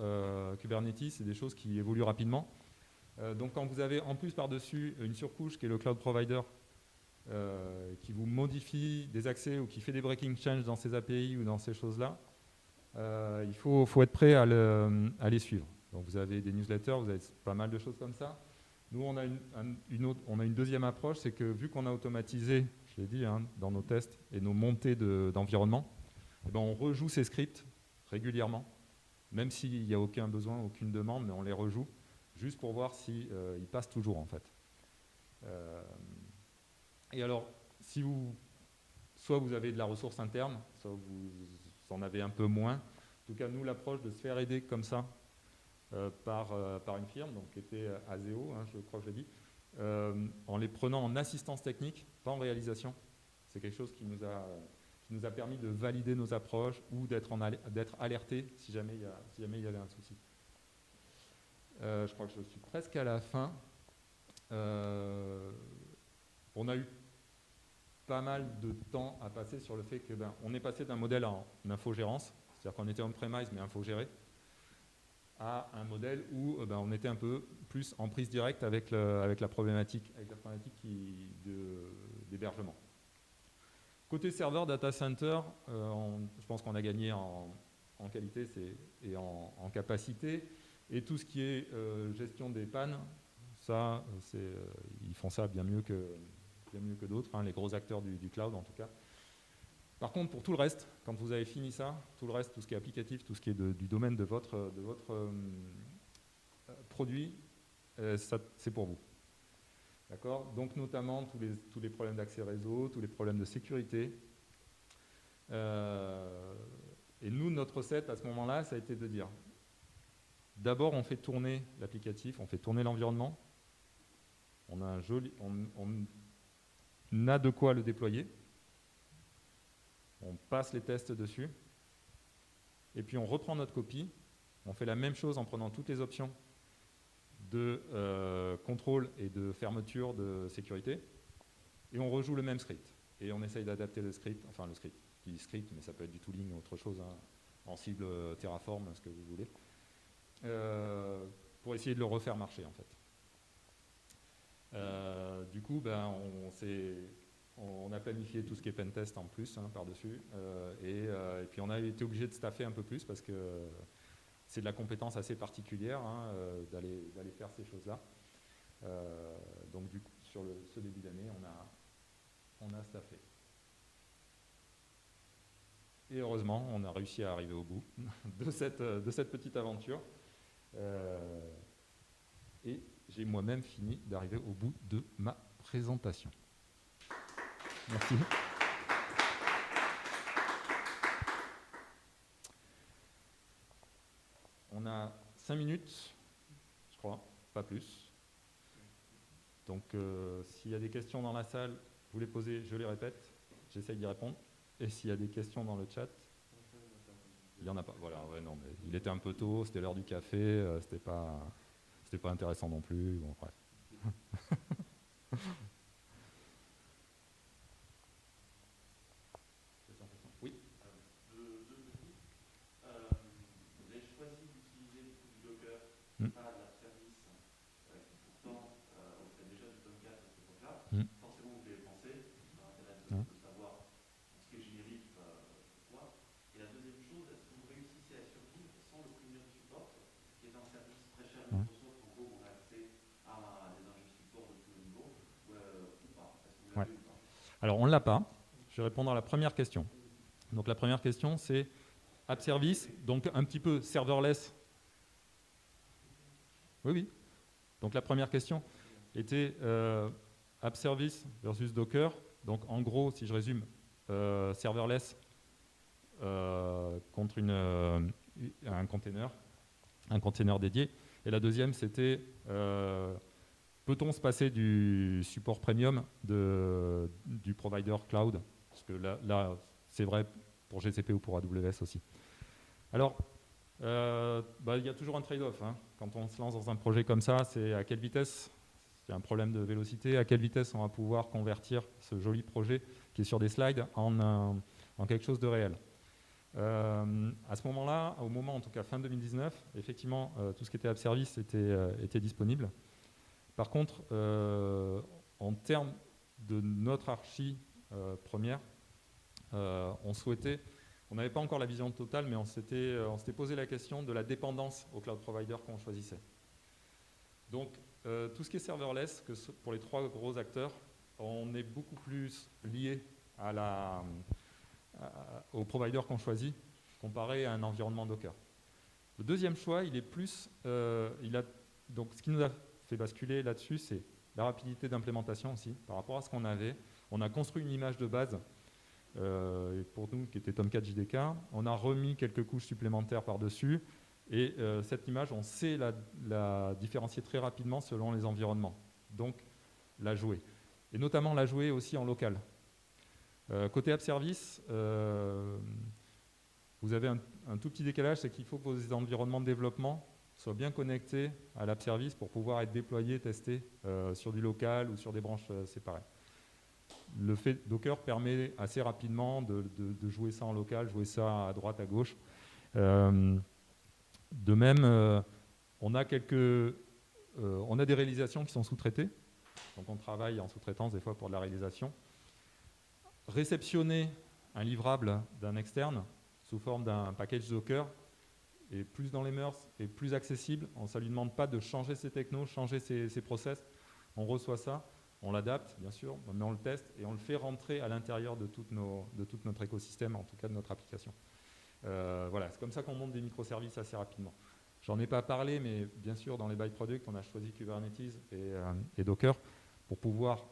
Kubernetes, c'est des choses qui évoluent rapidement. Donc quand vous avez en plus par-dessus une surcouche qui est le cloud provider, qui vous modifie des accès ou qui fait des breaking change dans ses API ou dans ces choses-là, il faut être prêt à les suivre. Donc vous avez des newsletters, vous avez pas mal de choses comme ça. Nous, on a une deuxième approche, c'est que vu qu'on a automatisé, je l'ai dit, hein, dans nos tests et nos montées d'environnement, on rejoue ces scripts régulièrement, même s'il n'y a aucun besoin, aucune demande, mais on les rejoue, juste pour voir s'ils passent toujours, en fait. Et alors, soit vous avez de la ressource interne, soit vous en avez un peu moins. En tout cas, nous, l'approche de se faire aider comme ça par une firme, donc qui était Azeo, hein, je crois que je l'ai dit, en les prenant en assistance technique, pas en réalisation. C'est quelque chose qui nous a permis de valider nos approches ou d'être alerté si jamais il y avait un souci. Je crois que je suis presque à la fin. On a eu pas mal de temps à passer sur le fait que on est passé d'un modèle en infogérance, c'est-à-dire qu'on était on-premise mais infogéré, à un modèle où on était un peu plus en prise directe avec la problématique d'hébergement. Côté serveur data center, je pense qu'on a gagné en qualité et en capacité, et tout ce qui est gestion des pannes, ça, ils font ça bien mieux que d'autres, hein, les gros acteurs du cloud en tout cas. Par contre, pour tout le reste, quand vous avez fini ça, tout le reste, tout ce qui est applicatif, tout ce qui est du domaine de votre produit, c'est pour vous. D'accord ? Donc notamment tous les problèmes d'accès réseau, tous les problèmes de sécurité. Et nous, notre recette à ce moment-là, ça a été de dire, d'abord on fait tourner l'applicatif, on fait tourner l'environnement, on a de quoi le déployer, on passe les tests dessus, et puis on reprend notre copie, on fait la même chose en prenant toutes les options de contrôle et de fermeture de sécurité, et on rejoue le même script. Et on essaye d'adapter le script, je dis script, mais ça peut être du tooling ou autre chose, hein, en cible Terraform, ce que vous voulez, pour essayer de le refaire marcher en fait. Du coup, ben, on a planifié tout ce qui est pentest en plus, hein, par-dessus. Et puis on a été obligé de staffer un peu plus parce que c'est de la compétence assez particulière, hein, d'aller faire ces choses-là. Donc du coup, sur ce début d'année, on a staffé. Et heureusement, on a réussi à arriver au bout de cette petite aventure. Et j'ai moi-même fini d'arriver au bout de ma présentation. Merci. On a 5 minutes, je crois, pas plus. Donc, s'il y a des questions dans la salle, vous les posez, je les répète, j'essaye d'y répondre. Et s'il y a des questions dans le chat, il n'y en a pas. Voilà, ouais, non, mais il était un peu tôt, c'était l'heure du café, c'était pas intéressant non plus. Bon, bref. Oui. Deux petits. Vous avez choisi d'utiliser du Docker, pas de la service, qui pourtant offrait déjà du Tomcat à cette époque-là. Forcément, vous l'avez pensé. C'est un intérêt de savoir ce qui est générique, quoi. Et la deuxième chose, est-ce que vous réussissez à survivre sans le premium support, qui est un service très cher à Microsoft, en gros, on a accès à des ingénieurs support de tous les niveaux, ou pas? Est-ce que vous l'avez ou pas? Alors, on ne l'a pas. Je vais répondre à la première question. Donc, la première question, c'est App Service, donc un petit peu serverless. Oui, oui. Donc, la première question était App Service versus Docker. Donc, en gros, si je résume, serverless contre un container dédié. Et la deuxième, c'était peut-on se passer du support premium du provider cloud? Parce que là c'est vrai pour GCP ou pour AWS aussi. Alors, il y a toujours un trade-off. Hein. Quand on se lance dans un projet comme ça, c'est à quelle vitesse? Il y a un problème de vélocité. À quelle vitesse on va pouvoir convertir ce joli projet qui est sur des slides en quelque chose de réel? À ce moment-là, au moment en tout cas fin 2019, effectivement, tout ce qui était App Service était disponible. Par contre, en termes de notre archi première, on n'avait pas encore la vision totale, mais on s'était posé la question de la dépendance au cloud provider qu'on choisissait. Donc, tout ce qui est serverless, pour les trois gros acteurs, on est beaucoup plus lié au provider qu'on choisit comparé à un environnement Docker. Le deuxième choix, il est plus, donc ce qui nous a fait basculer là-dessus, c'est la rapidité d'implémentation aussi, par rapport à ce qu'on avait. On a construit une image de base, pour nous, qui était Tomcat JDK. On a remis quelques couches supplémentaires par-dessus, et cette image, on sait la différencier très rapidement selon les environnements. Donc, la jouer. Et notamment la jouer aussi en local. Côté App Service, vous avez un tout petit décalage, c'est qu'il faut que vos environnements de développement soient bien connectés à l'App Service pour pouvoir être déployés, testés sur du local ou sur des branches séparées. Le fait Docker permet assez rapidement de jouer ça en local, jouer ça à droite, à gauche. De même, on a des réalisations qui sont sous-traitées. Donc on travaille en sous-traitance des fois pour de la réalisation. Réceptionner un livrable d'un externe sous forme d'un package Docker est plus dans les mœurs et plus accessible. Ça ne lui demande pas de changer ses technos, changer ses process. On reçoit ça, on l'adapte bien sûr, mais on le teste et on le fait rentrer à l'intérieur de tout notre écosystème, en tout cas de notre application. Voilà, c'est comme ça qu'on monte des microservices assez rapidement. J'en ai pas parlé, mais bien sûr dans les byproducts, on a choisi Kubernetes et Docker pour pouvoir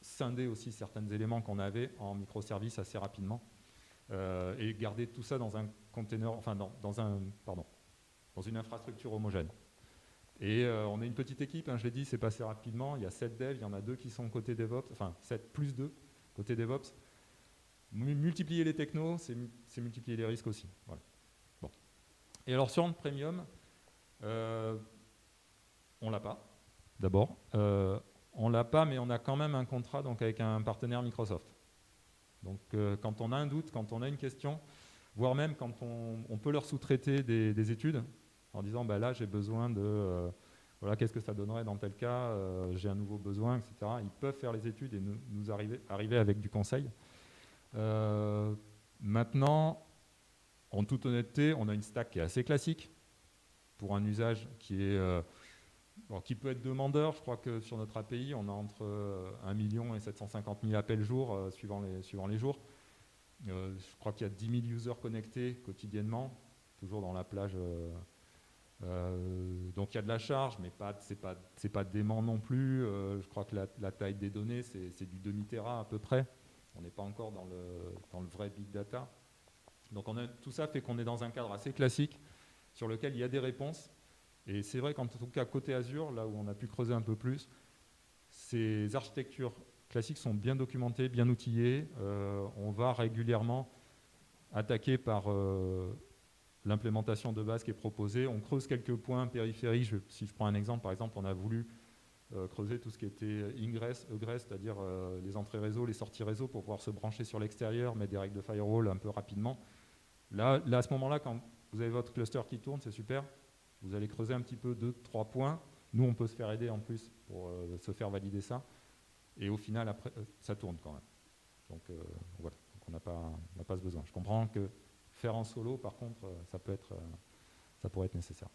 scinder aussi certains éléments qu'on avait en microservices assez rapidement. Et garder tout ça dans un container, enfin dans une infrastructure homogène. Et on est une petite équipe, hein, je l'ai dit, c'est passé rapidement. Il y a 7 devs, il y en a 2 qui sont côté DevOps, enfin 7 plus 2 côté DevOps. Multiplier les technos, c'est multiplier les risques aussi. Voilà. Bon. Et alors sur le Premium, on l'a pas, d'abord. On l'a pas, mais on a quand même un contrat donc, avec un partenaire Microsoft. Donc quand on a un doute, quand on a une question, voire même quand on peut leur sous-traiter des études, en disant bah, là j'ai besoin de voilà, qu'est-ce que ça donnerait dans tel cas, j'ai un nouveau besoin, etc. Ils peuvent faire les études et nous arriver avec du conseil. Maintenant, en toute honnêteté, on a une stack qui est assez classique pour un usage qui peut être demandeur. Je crois que sur notre API, on a entre 1 million et 750 000 appels jour, suivant les jours. Je crois qu'il y a 10 000 users connectés quotidiennement, toujours dans la plage. Donc il y a de la charge, mais c'est pas dément non plus. Je crois que la taille des données, c'est du demi-téra à peu près. On n'est pas encore dans le vrai big data. Donc tout ça fait qu'on est dans un cadre assez classique sur lequel il y a des réponses. Et c'est vrai qu'en tout cas, côté Azure, là où on a pu creuser un peu plus, ces architectures classiques sont bien documentées, bien outillées. On va régulièrement attaquer par l'implémentation de base qui est proposée. On creuse quelques points périphériques. Si je prends un exemple, par exemple, on a voulu creuser tout ce qui était ingress, egress, c'est-à-dire les entrées réseau, les sorties réseau pour pouvoir se brancher sur l'extérieur, mettre des règles de firewall un peu rapidement. Là, à ce moment-là, quand vous avez votre cluster qui tourne, c'est super. Vous allez creuser un petit peu 2-3 points. Nous, on peut se faire aider en plus pour se faire valider ça. Et au final, après, ça tourne quand même. Donc voilà, donc on n'a pas ce besoin. Je comprends que faire en solo, par contre, ça pourrait être nécessaire.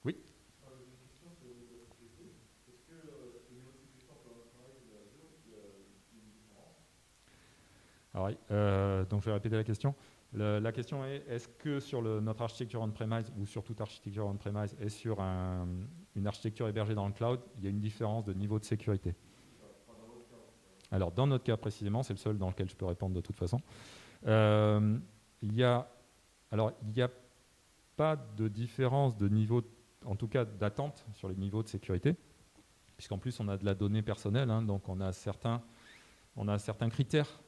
Oui. J'ai une question sur la sécurité. Est-ce que au niveau de sécurité entre on-premise et Azure, il y a une différence? Alors, oui, donc je vais répéter la question. La question est, est-ce que sur notre architecture on-premise ou sur toute architecture on-premise et sur une architecture hébergée dans le cloud, il y a une différence de niveau de sécurité? Alors, dans notre cas précisément, c'est le seul dans lequel je peux répondre de toute façon. Il n'y a pas de différence de niveau, en tout cas d'attente sur les niveaux de sécurité, puisqu'en plus on a de la donnée personnelle, hein, donc on a certains critères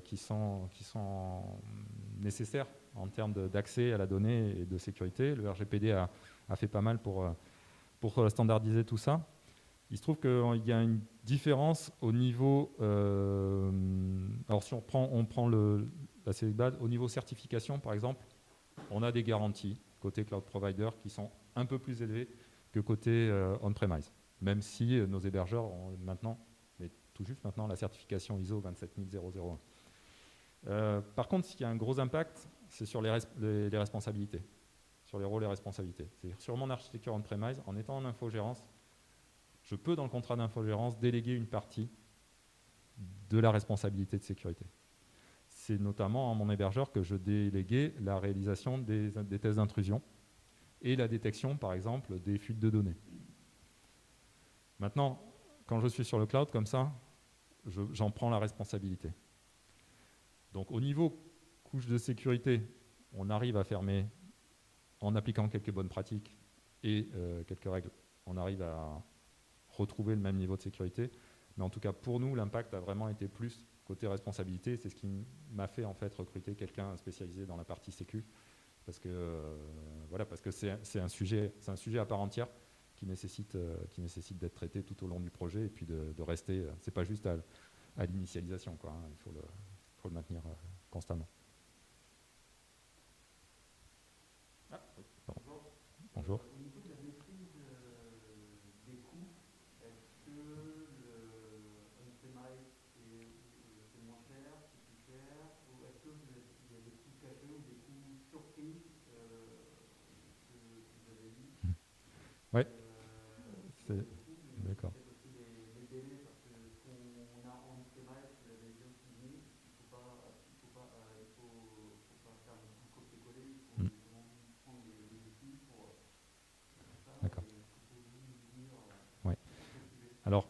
qui sont nécessaires en termes d'accès à la donnée et de sécurité. Le RGPD a fait pas mal pour standardiser tout ça. Il se trouve qu'il y a une différence au niveau... alors si on prend la CEBAD, au niveau certification par exemple, on a des garanties côté cloud provider qui sont un peu plus élevées que côté on-premise. Même si nos hébergeurs ont maintenant, mais tout juste maintenant, la certification ISO 27001. Par contre, ce qui a un gros impact, c'est sur les responsabilités, sur les rôles et responsabilités. C'est-à-dire sur mon architecture on-premise, en étant en infogérance, je peux, dans le contrat d'infogérance, déléguer une partie de la responsabilité de sécurité. C'est notamment à mon hébergeur que je déléguais la réalisation des tests d'intrusion et la détection, par exemple, des fuites de données. Maintenant, quand je suis sur le cloud comme ça, j'en prends la responsabilité. Donc au niveau couche de sécurité, on arrive à fermer en appliquant quelques bonnes pratiques et quelques règles. On arrive à retrouver le même niveau de sécurité. Mais en tout cas, pour nous, l'impact a vraiment été plus côté responsabilité. C'est ce qui m'a fait en fait recruter quelqu'un spécialisé dans la partie sécu. Parce que c'est un sujet à part entière qui nécessite d'être traité tout au long du projet et puis de rester. C'est pas juste à l'initialisation, quoi, hein, il faut le maintenir constamment. Ah, oui, pardon. Bonjour. Au niveau de la maîtrise des coûts, est-ce que le on-premise c'est moins cher, c'est plus cher, ou est-ce que il y a des coûts cachés ou des coûts surpris que vous avez vus? Oui. D'accord. Peut-être aussi les délais, parce que ce qu'on a en on-premise, vous l'avez bien souligné, il faut pas faire un copier-coller, il faut vraiment prendre les outils pour ça. D'accord. Est-ce que vous pouvez nous dire ouais. Alors,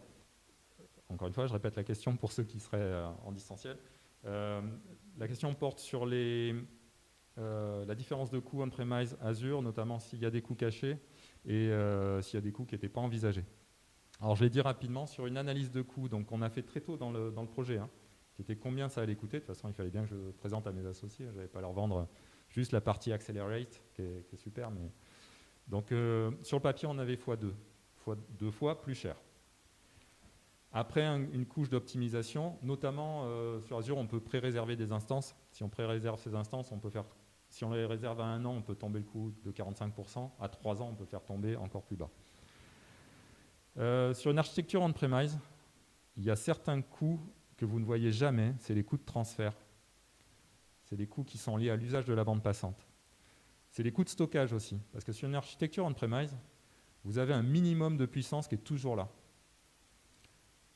encore une fois, je répète la question pour ceux qui seraient en distanciel. La question porte sur la différence de coûts on-premise Azure, notamment s'il y a des coûts cachés et s'il y a des coûts qui n'étaient pas envisagés. Alors je l'ai dit rapidement, sur une analyse de coûts, donc on a fait très tôt dans le projet, hein, qui était combien ça allait coûter. De toute façon, il fallait bien que je présente à mes associés, je n'allais pas leur vendre juste la partie Accelerate, qui est super. Mais... Donc sur le papier, on avait x2, deux fois plus cher. Après, une couche d'optimisation, notamment sur Azure, on peut pré-réserver des instances. Si on pré-réserve ces instances, on peut faire Si on les réserve à 1 an, on peut tomber le coût de 45%. À 3 ans, on peut faire tomber encore plus bas. Sur une architecture on-premise, il y a certains coûts que vous ne voyez jamais, c'est les coûts de transfert. C'est les coûts qui sont liés à l'usage de la bande passante. C'est les coûts de stockage aussi, parce que sur une architecture on-premise, vous avez un minimum de puissance qui est toujours là.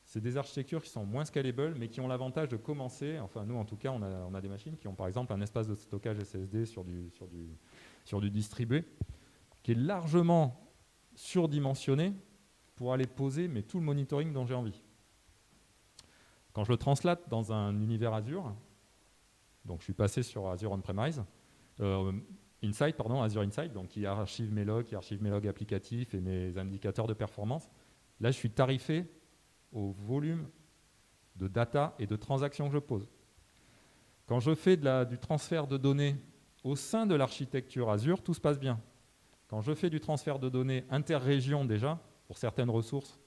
C'est des architectures qui sont moins scalables, mais qui ont l'avantage de commencer, enfin nous en tout cas, on a des machines qui ont par exemple un espace de stockage SSD sur du distribué, qui est largement surdimensionné pour aller poser mais tout le monitoring dont j'ai envie. Quand je le translate dans un univers Azure, donc je suis passé sur Azure On-Premise, Azure Insight, donc qui archive mes logs applicatifs et mes indicateurs de performance. Là, je suis tarifé au volume de data et de transactions que je pose. Quand je fais du transfert de données au sein de l'architecture Azure, tout se passe bien. Quand je fais du transfert de données interrégion déjà, pour certaines ressources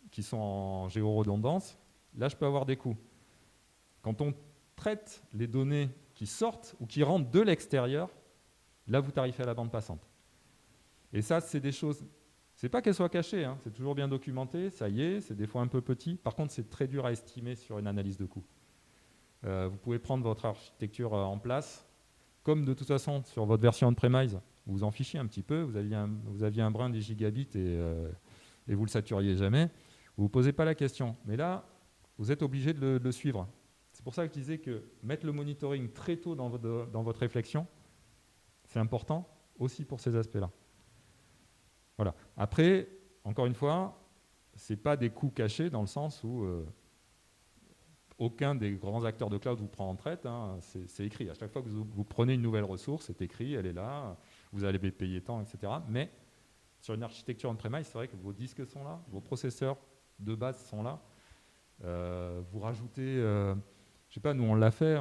qui sont en géoredondance, là, je peux avoir des coûts. Quand on traite les données qui sortent ou qui rentrent de l'extérieur, là, vous tarifez à la bande passante. Et ça, c'est des choses... C'est pas qu'elles soient cachées, hein, c'est toujours bien documenté, ça y est, c'est des fois un peu petit. Par contre, c'est très dur à estimer sur une analyse de coût. Vous pouvez prendre votre architecture en place, comme de toute façon, sur votre version on-premise, vous vous en fichiez un petit peu, vous aviez un brin des gigabits et vous ne le saturiez jamais, vous ne vous posez pas la question. Mais là, vous êtes obligé de le suivre. C'est pour ça que je disais que mettre le monitoring très tôt dans votre réflexion, c'est important aussi pour ces aspects-là. Voilà. Après, encore une fois, ce n'est pas des coûts cachés dans le sens où aucun des grands acteurs de cloud vous prend en traite. Hein, c'est écrit. À chaque fois que vous prenez une nouvelle ressource, c'est écrit, elle est là, vous allez payer tant, etc. Mais sur une architecture on-premise, c'est vrai que vos disques sont là, vos processeurs de base sont là. Vous rajoutez, je ne sais pas, nous on l'a fait,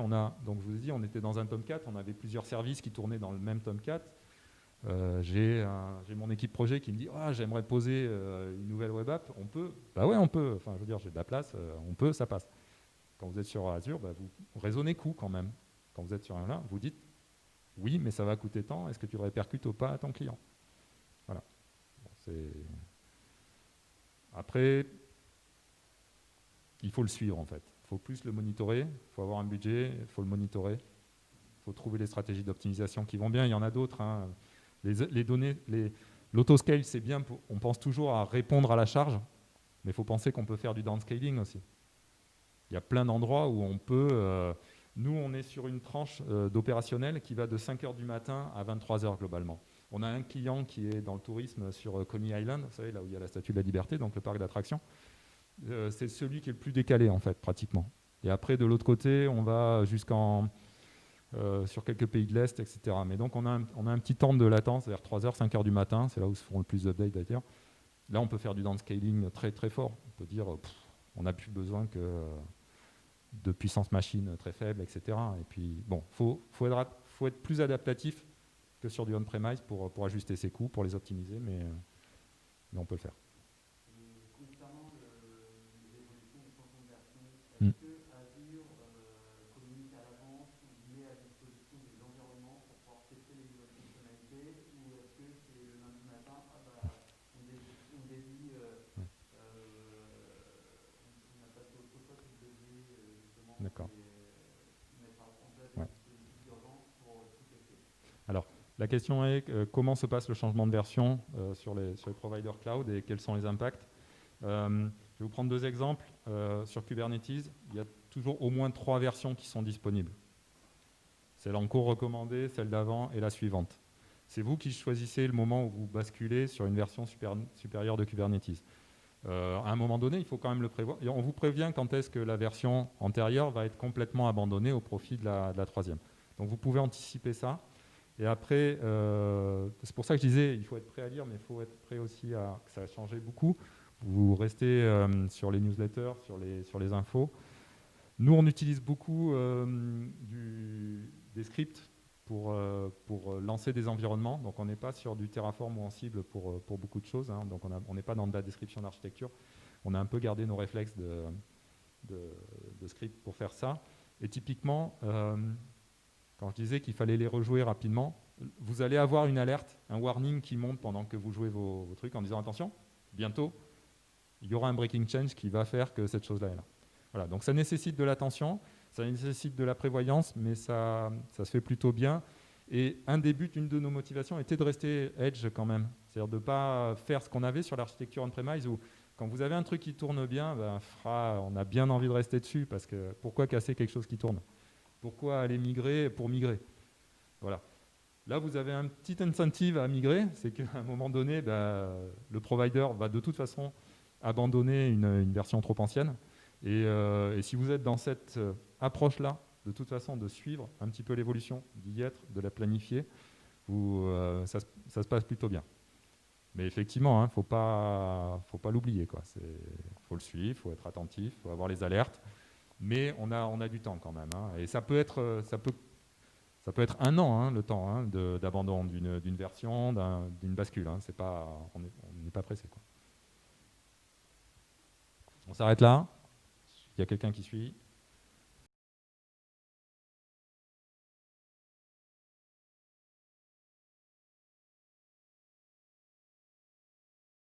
donc je vous ai dit, on était dans un Tomcat, on avait plusieurs services qui tournaient dans le même Tomcat. J'ai mon équipe projet qui me dit j'aimerais poser une nouvelle web app, on peut? Bah ouais, on peut, enfin je veux dire, j'ai de la place, on peut, ça passe. Quand vous êtes sur Azure, vous raisonnez coût quand même. Quand vous êtes sur un là, vous dites oui, mais ça va coûter tant, est-ce que tu le répercutes ou pas à ton client? Voilà. Bon, après, il faut le suivre en fait. Il faut plus le monitorer, il faut avoir un budget, il faut le monitorer, il faut trouver les stratégies d'optimisation qui vont bien, il y en a d'autres. Hein. Les données, l'autoscale, c'est bien, on pense toujours à répondre à la charge, mais il faut penser qu'on peut faire du downscaling aussi. Il y a plein d'endroits où on peut... nous, on est sur une tranche d'opérationnel qui va de 5h du matin à 23h globalement. On a un client qui est dans le tourisme sur Coney Island, vous savez, là où il y a la Statue de la Liberté, donc le parc d'attractions. C'est celui qui est le plus décalé, en fait, pratiquement. Et après, de l'autre côté, on va sur quelques pays de l'Est, etc. Mais donc, on a un petit temps de latence, vers 3h, 5h du matin, c'est là où se feront le plus d'updates d'ailleurs. Là, on peut faire du downscaling très, très fort. On peut dire, on n'a plus besoin que de puissance machine très faible, etc. Et puis, bon, faut être plus adaptatif que sur du on-premise pour ajuster ses coûts, pour les optimiser, mais on peut le faire. Concernant l'évolution du changement de version, est-ce que Azure communique à l'avance ou met à disposition des environnements pour pouvoir tester les nouvelles fonctionnalités, ou est-ce que c'est le lundi matin, on dédie, on a passé autre chose que de justement mettre en place des dispositifs d'urgence pour tout tester? Alors, la question est comment se passe le changement de version sur les providers cloud et quels sont les impacts. Je vais vous prendre 2 exemples. Sur Kubernetes, il y a toujours au moins 3 versions qui sont disponibles. Celle en cours recommandée, celle d'avant et la suivante. C'est vous qui choisissez le moment où vous basculez sur une version supérieure de Kubernetes. À un moment donné, il faut quand même le prévoir. Et on vous prévient quand est-ce que la version antérieure va être complètement abandonnée au profit de la 3e. Donc vous pouvez anticiper ça. Et après, c'est pour ça que je disais, il faut être prêt à lire, mais il faut être prêt aussi à que ça a changé beaucoup. Vous restez sur les newsletters, sur les infos. Nous, on utilise beaucoup des scripts pour lancer des environnements. Donc, on n'est pas sur du Terraform ou Ansible pour beaucoup de choses. Hein. Donc, on n'est pas dans de la description d'architecture. On a un peu gardé nos réflexes de script pour faire ça. Et typiquement... Quand je disais qu'il fallait les rejouer rapidement, vous allez avoir une alerte, un warning qui monte pendant que vous jouez vos trucs en disant attention, bientôt, il y aura un breaking change qui va faire que cette chose-là est là. Voilà, donc ça nécessite de l'attention, ça nécessite de la prévoyance, mais ça se fait plutôt bien. Et un des buts, une de nos motivations était de rester edge quand même. C'est-à-dire de ne pas faire ce qu'on avait sur l'architecture on-premise où quand vous avez un truc qui tourne bien, on a bien envie de rester dessus parce que pourquoi casser quelque chose qui tourne? Pourquoi aller migrer pour migrer? Voilà. Là, vous avez un petit incentive à migrer, c'est qu'à un moment donné, le provider va de toute façon abandonner une version trop ancienne. Et si vous êtes dans cette approche-là, de toute façon, de suivre un petit peu l'évolution, d'y être, de la planifier, ça se passe plutôt bien. Mais effectivement, faut pas l'oublier, quoi. Faut le suivre, faut être attentif, faut avoir les alertes. Mais on a du temps quand même. Et ça peut être 1 an, le temps d'abandon d'une version, d'une bascule. On n'est pas pressé, quoi. On s'arrête là. Il y a quelqu'un qui suit?